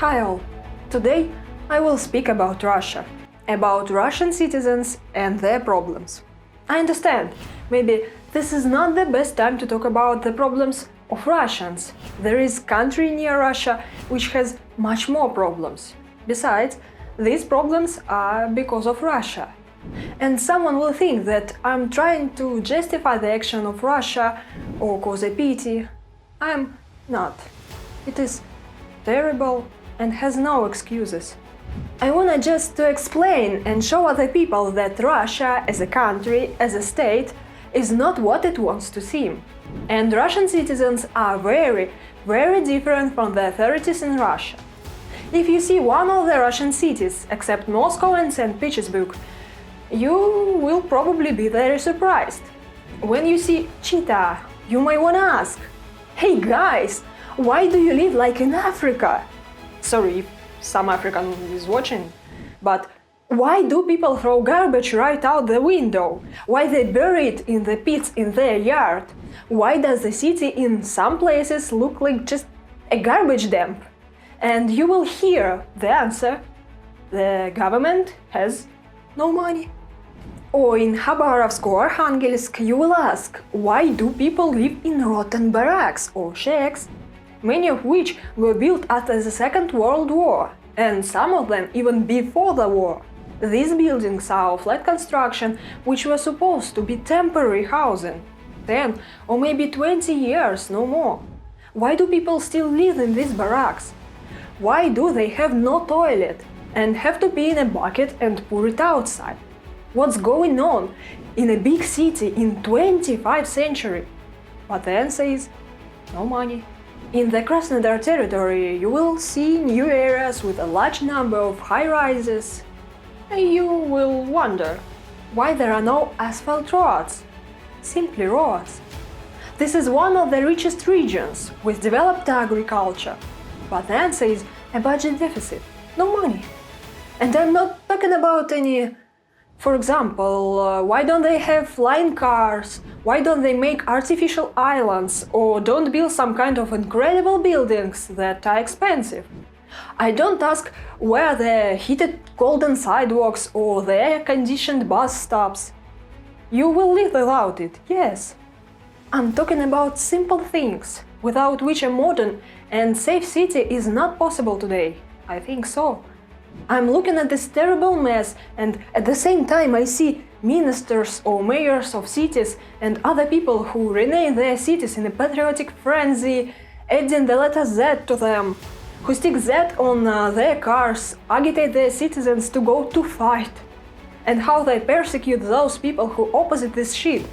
Hi all! Today I will speak about Russia, about Russian citizens and their problems. I understand, maybe this is not the best time to talk about the problems of Russians. There is country near Russia which has much more problems. Besides, these problems are because of Russia. And someone will think that I'm trying to justify the action of Russia or cause a pity. I'm not. It is terrible and has no excuses. I wanna just to explain and show other people that Russia as a country, as a state, is not what it wants to seem. And Russian citizens are very, very different from the authorities in Russia. If you see one of the Russian cities, except Moscow and St. Petersburg, you will probably be very surprised. When you see CHITA, you may wanna ask, "Hey guys, why do you live like in Africa?" Sorry if some African is watching, but why do people throw garbage right out the window? Why they bury it in the pits in their yard? Why does the city in some places look like just a garbage dump? And you will hear the answer: the government has no money. Or in Khabarovsk or Arkhangelsk, you will ask, why do people live in rotten barracks or shacks, many of which were built after the Second World War, and some of them even before the war? These buildings are of flat construction, which were supposed to be temporary housing, 10 or maybe 20 years, no more. Why do people still live in these barracks? Why do they have no toilet and have to pee in a bucket and pour it outside? What's going on in a big city in 25th century? But the answer is no money. In the KRASNODAR territory, you will see new areas with a large number of high-rises. You will wonder why there are no asphalt roads, simply roads. This is one of the richest regions with developed agriculture. But the answer is a budget deficit, no money. And I'm not talking about any. For example, why don't they have flying cars? Why don't they make artificial islands or don't build some kind of incredible buildings that are expensive? I don't ask where the heated golden sidewalks or the air-conditioned bus stops. You will live without it, yes. I'm talking about simple things, without which a modern and safe city is not possible today. I think so. I'm looking at this terrible mess, and at the same time I see ministers or mayors of cities and other people who rename their cities in a patriotic frenzy, adding the letter Z to them, who stick Z on their cars, agitate their citizens to go to fight, and how they persecute those people who opposite this shit.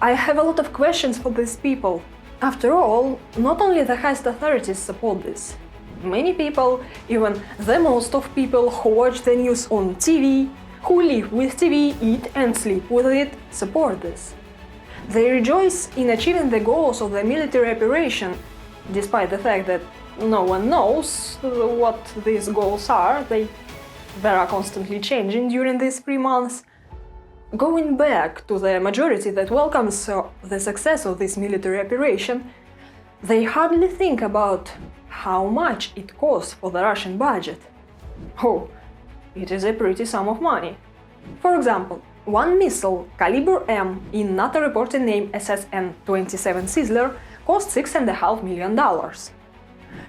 I have a lot of questions for these people. After all, not only the highest authorities support this. Many people, even the most of people who watch the news on TV, who live with TV, eat and sleep with it, support this. They rejoice in achieving the goals of the military operation, despite the fact that no one knows what these goals are. They are constantly changing during these 3 months. Going back to the majority that welcomes the success of this military operation, they hardly think about how much it costs for the Russian budget. Oh, it is a pretty sum of money. For example, one missile caliber M in NATO reported name SSN-27 Sizzler cost $6.5 million.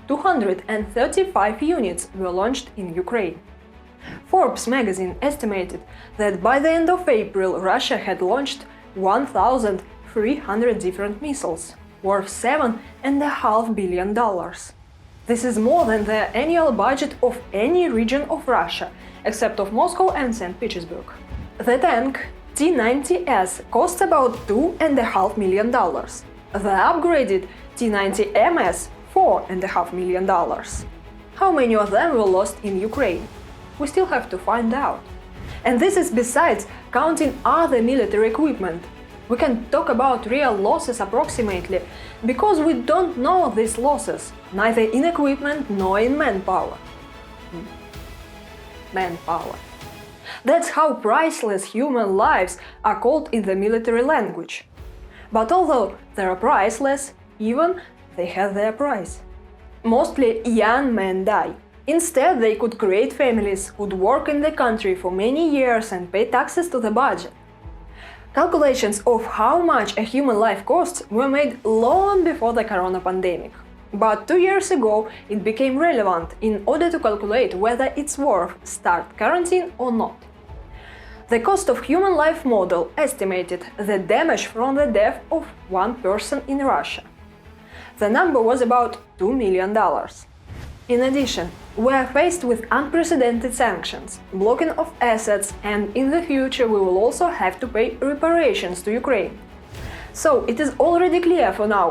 235 units were launched in Ukraine. Forbes magazine estimated that by the end of April, Russia had launched 1,300 different missiles, worth $7.5 billion. This is more than the annual budget of any region of Russia, except of Moscow and St. Petersburg. The tank T-90S costs about $2.5 million. The upgraded T-90MS $4.5 million. How many of them were lost in Ukraine? We still have to find out. And this is besides counting other military equipment. We can talk about real losses approximately, because we don't know these losses, neither in equipment nor in manpower. Manpower. That's how priceless human lives are called in the military language. But although they are priceless, even they have their price. Mostly young men die. Instead, they could create families, would work in the country for many years and pay taxes to the budget. Calculations of how much a human life costs were made long before the corona pandemic. But 2 years ago, it became relevant in order to calculate whether it's worth start quarantine or not. The cost of human life model estimated the damage from the death of one person in Russia. The number was about $2 million. In addition, we are faced with unprecedented sanctions, blocking of assets, and in the future we will also have to pay reparations to Ukraine. So it is already clear for now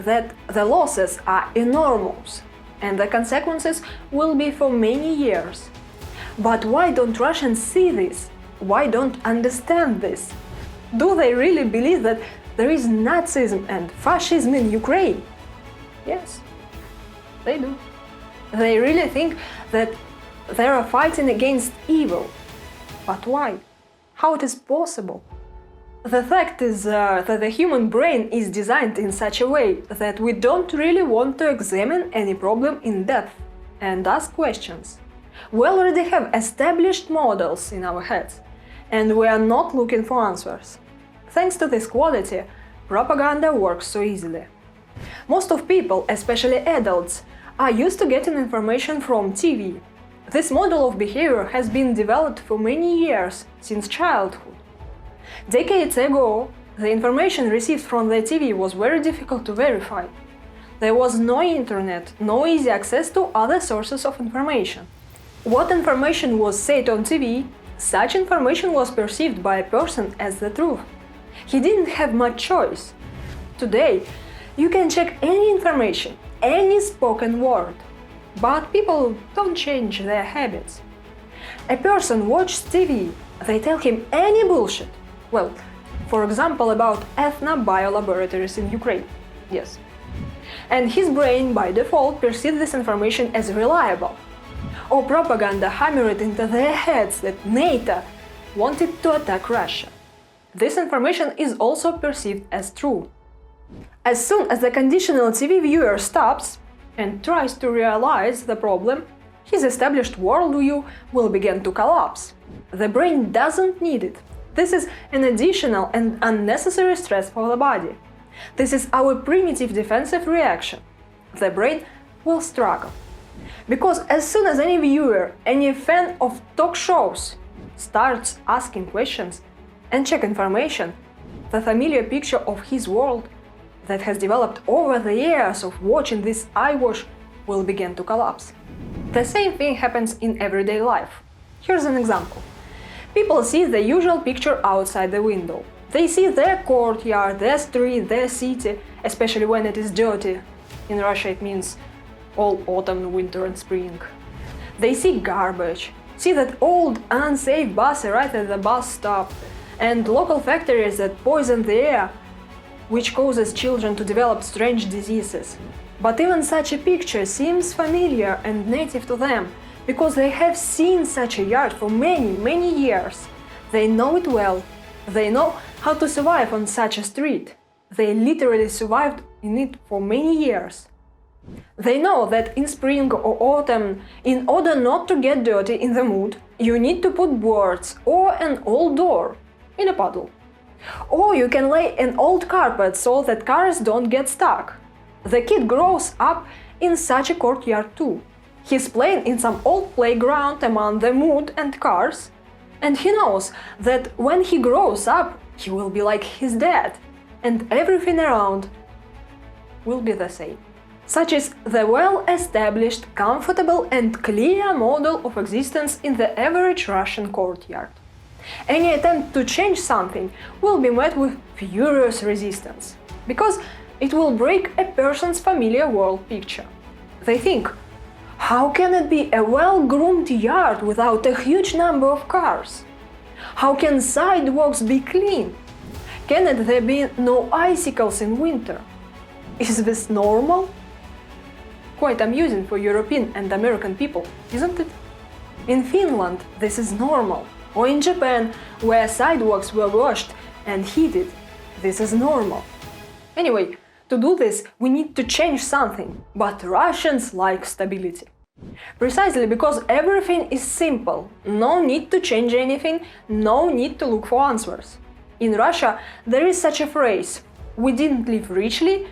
that the losses are enormous and the consequences will be for many years. But why don't Russians see this? Why don't understand this? Do they really believe that there is Nazism and fascism in Ukraine? Yes, they do. They really think that they are fighting against evil. But why? How it is possible? The fact is that the human brain is designed in such a way that we don't really want to examine any problem in depth and ask questions. We already have established models in our heads, and we are not looking for answers. Thanks to this quality, propaganda works so easily. Most of people, especially adults, are used to getting information from TV. This model of behavior has been developed for many years, since childhood. Decades ago, the information received from the TV was very difficult to verify. There was no internet, no easy access to other sources of information. What information was said on TV, such information was perceived by a person as the truth. He didn't have much choice. Today, you can check any information, any spoken word, but people don't change their habits. A person watches TV, they tell him any bullshit. Well, for example, about ethnobio-laboratories in Ukraine. Yes. And his brain, by default, perceives this information as reliable. Or propaganda hammered into their heads that NATO wanted to attack Russia. This information is also perceived as true. As soon as the conditional TV viewer stops and tries to realize the problem, his established worldview will begin to collapse. The brain doesn't need it. This is an additional and unnecessary stress for the body. This is our primitive defensive reaction. The brain will struggle. Because as soon as any viewer, any fan of talk shows starts asking questions and check information, the familiar picture of his world that has developed over the years of watching this eyewash will begin to collapse. The same thing happens in everyday life. Here's an example. People see the usual picture outside the window. They see their courtyard, their street, their city, especially when it is dirty. In Russia it means all autumn, winter and spring. They see garbage, see that old unsafe bus right at the bus stop, and local factories that poison the air, which causes children to develop strange diseases. But even such a picture seems familiar and native to them, because they have seen such a yard for many years. They know it well. They know how to survive on such a street. They literally survived in it for many years. They know that in spring or autumn, in order not to get dirty in the mud, you need to put boards or an old door in a puddle. Or you can lay an old carpet so that cars don't get stuck. The kid grows up in such a courtyard too. He's playing in some old playground among the mud and cars, and he knows that when he grows up, he will be like his dad, and everything around will be the same. Such is the well-established, comfortable and clear model of existence in the average Russian courtyard. Any attempt to change something will be met with furious resistance, because it will break a person's familiar world picture. They think, how can it be a well-groomed yard without a huge number of cars? How can sidewalks be clean? Can there be no icicles in winter? Is this normal? Quite amusing for European and American people, isn't it? In Finland, this is normal. Or in Japan, where sidewalks were washed and heated, this is normal. Anyway, to do this, we need to change something, but Russians like stability. Precisely because everything is simple, no need to change anything, no need to look for answers. In Russia, there is such a phrase: we didn't live richly,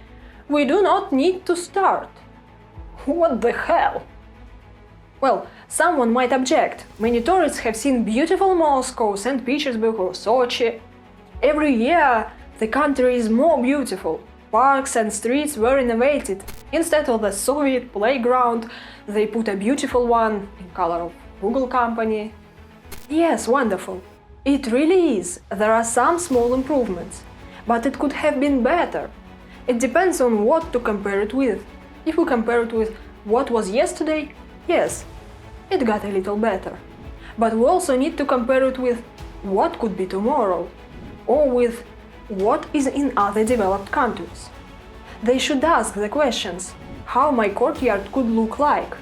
we do not need to start. What the hell? Well, someone might object. Many tourists have seen beautiful Moscow, St. Petersburg or Sochi. Every year, the country is more beautiful. Parks and streets were renovated. Instead of the Soviet playground, they put a beautiful one in color of Google company. Yes, wonderful. It really is. There are some small improvements. But it could have been better. It depends on what to compare it with. If we compare it with what was yesterday, yes, it got a little better. But we also need to compare it with what could be tomorrow, or with what is in other developed countries. They should ask the questions: how my courtyard could look like,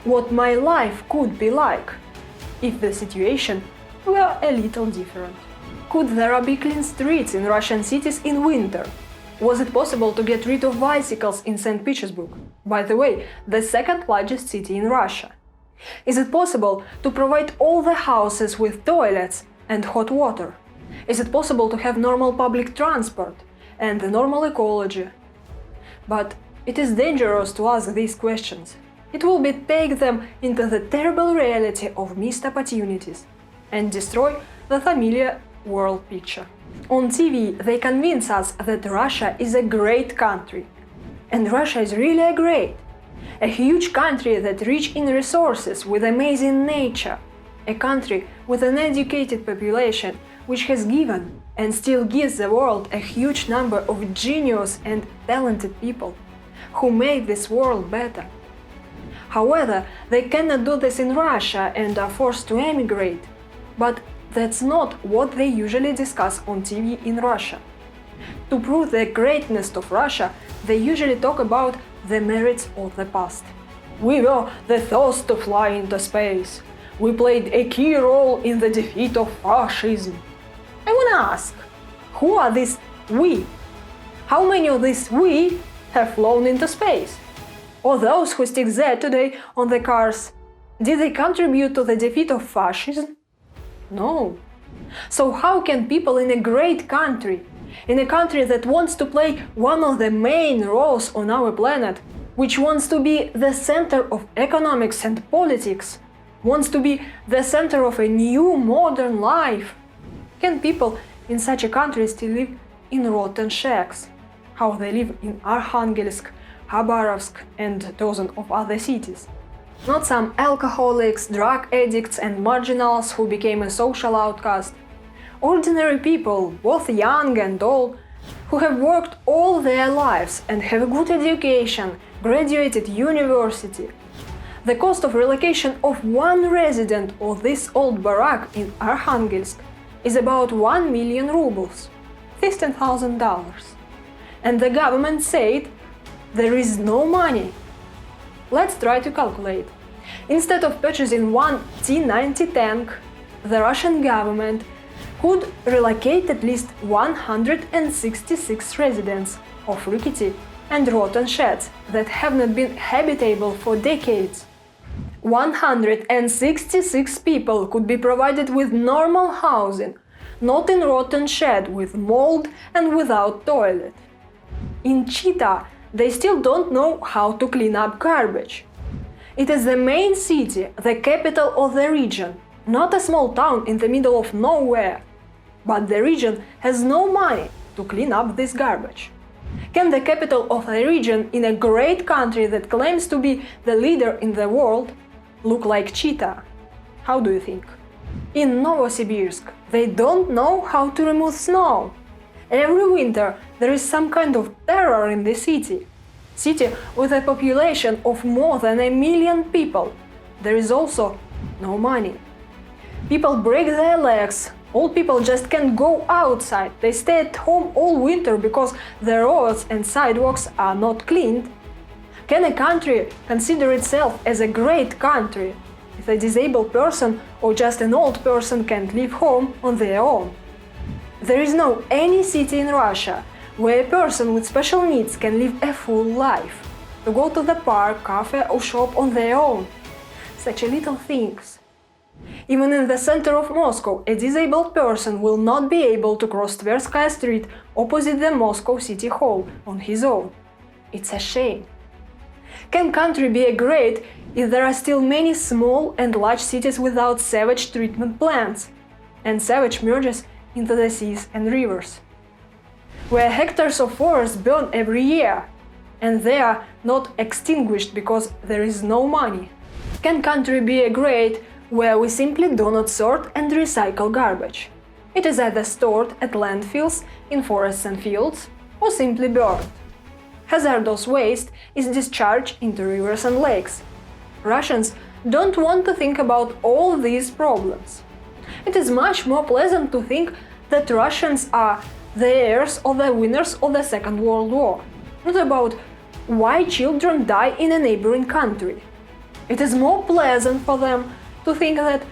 what my life could be like, if the situation were a little different. Could there be clean streets in Russian cities in winter? Was it possible to get rid of bicycles in St. Petersburg, by the way, the second largest city in Russia? Is it possible to provide all the houses with toilets and hot water? Is it possible to have normal public transport and a normal ecology? But it is dangerous to ask these questions. It will take them into the terrible reality of missed opportunities and destroy the familiar world picture. On TV, they convince us that Russia is a great country. And Russia is really great. A huge country that rich in resources with amazing nature. A country with an educated population which has given and still gives the world a huge number of genius and talented people who made this world better. However, they cannot do this in Russia and are forced to emigrate. But that's not what they usually discuss on TV in Russia. To prove the greatness of Russia, they usually talk about the merits of the past. We were the first to fly into space. We played a key role in the defeat of fascism. I wanna ask, who are these we? How many of these we have flown into space? Or those who stick there today on the cars, did they contribute to the defeat of fascism? No. So how can people in a great country, in a country that wants to play one of the main roles on our planet, which wants to be the center of economics and politics, wants to be the center of a new modern life, can people in such a country still live in rotten shacks, how they live in Arkhangelsk, Khabarovsk and dozens of other cities? Not some alcoholics, drug addicts and marginals who became a social outcast. Ordinary people, both young and old, who have worked all their lives and have a good education, graduated university. The cost of relocation of one resident of this old barrack in Arkhangelsk is about 1 million rubles, $15,000. And the government said there is no money. Let's try to calculate. Instead of purchasing one T-90 tank, the Russian government could relocate at least 166 residents of rickety and rotten sheds that have not been habitable for decades. 166 people could be provided with normal housing, not in rotten shed with mold and without toilet. In CHITA, they still don't know how to clean up garbage. It is the main city, the capital of the region, not a small town in the middle of nowhere. But the region has no money to clean up this garbage. Can the capital of a region in a great country that claims to be the leader in the world look like CHITA? How do you think? In Novosibirsk, they don't know how to remove snow. Every winter there is some kind of terror in the city. City with a population of more than 1 million people. There is also no money. People break their legs. Old people just can't go outside. They stay at home all winter because the roads and sidewalks are not cleaned. Can a country consider itself as a great country if a disabled person or just an old person can't leave home on their own? There is no any city in Russia where a person with special needs can live a full life. to go to the park, cafe or shop on their own. Such little things. Even in the center of Moscow, a disabled person will not be able to cross Tverskaya Street opposite the Moscow City Hall on his own. It's a shame. Can country be great if there are still many small and large cities without sewage treatment plants, and sewage merges into the seas and rivers? Where hectares of forest burn every year, and they are not extinguished because there is no money. Can country be great where we simply do not sort and recycle garbage? It is either stored at landfills, in forests and fields, or simply burned. Hazardous waste is discharged into rivers and lakes. Russians don't want to think about all these problems. It is much more pleasant to think that Russians are the heirs or the winners of the Second World War, not about why children die in a neighboring country. It is more pleasant for them to think that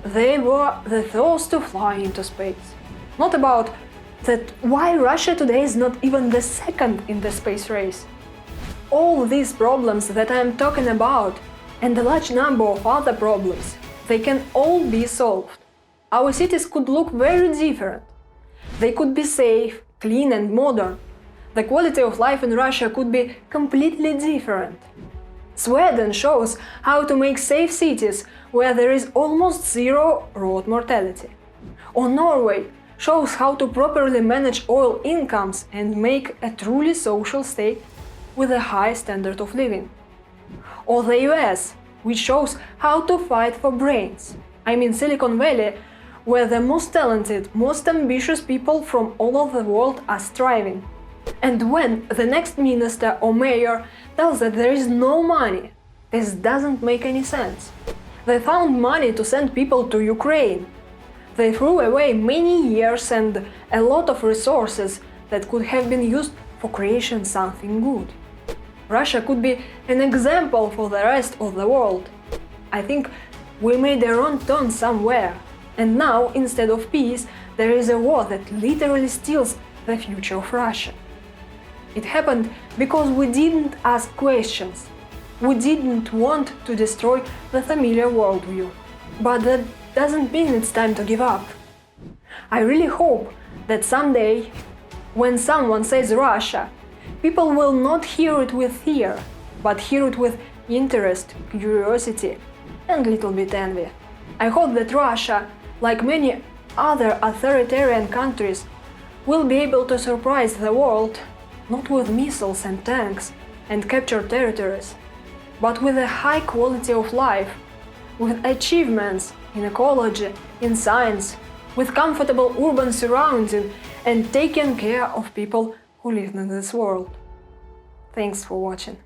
they were the first to fly into space, not about that why Russia today is not even the second in the space race. All these problems that I am talking about, and a large number of other problems, they can all be solved. Our cities could look very different. They could be safe, clean and modern. The quality of life in Russia could be completely different. Sweden shows how to make safe cities where there is almost zero road mortality. Or Norway shows how to properly manage oil incomes and make a truly social state with a high standard of living. Or the US, which shows how to fight for brains. I mean Silicon Valley, where the most talented, most ambitious people from all over the world are striving. And when the next minister or mayor tells that there is no money, this doesn't make any sense. They found money to send people to Ukraine. They threw away many years and a lot of resources that could have been used for creating something good. Russia could be an example for the rest of the world. I think we made a wrong turn somewhere, and now, instead of peace, there is a war that literally steals the future of Russia. It happened because we didn't ask questions. We didn't want to destroy the familiar worldview. But that doesn't mean it's time to give up. I really hope that someday, when someone says Russia, people will not hear it with fear, but hear it with interest, curiosity, and a little bit envy. I hope that Russia, like many other authoritarian countries, will be able to surprise the world, not with missiles and tanks and captured territories, but with a high quality of life, with achievements in ecology, in science, with comfortable urban surroundings and taking care of people who live in this world. Thanks for watching.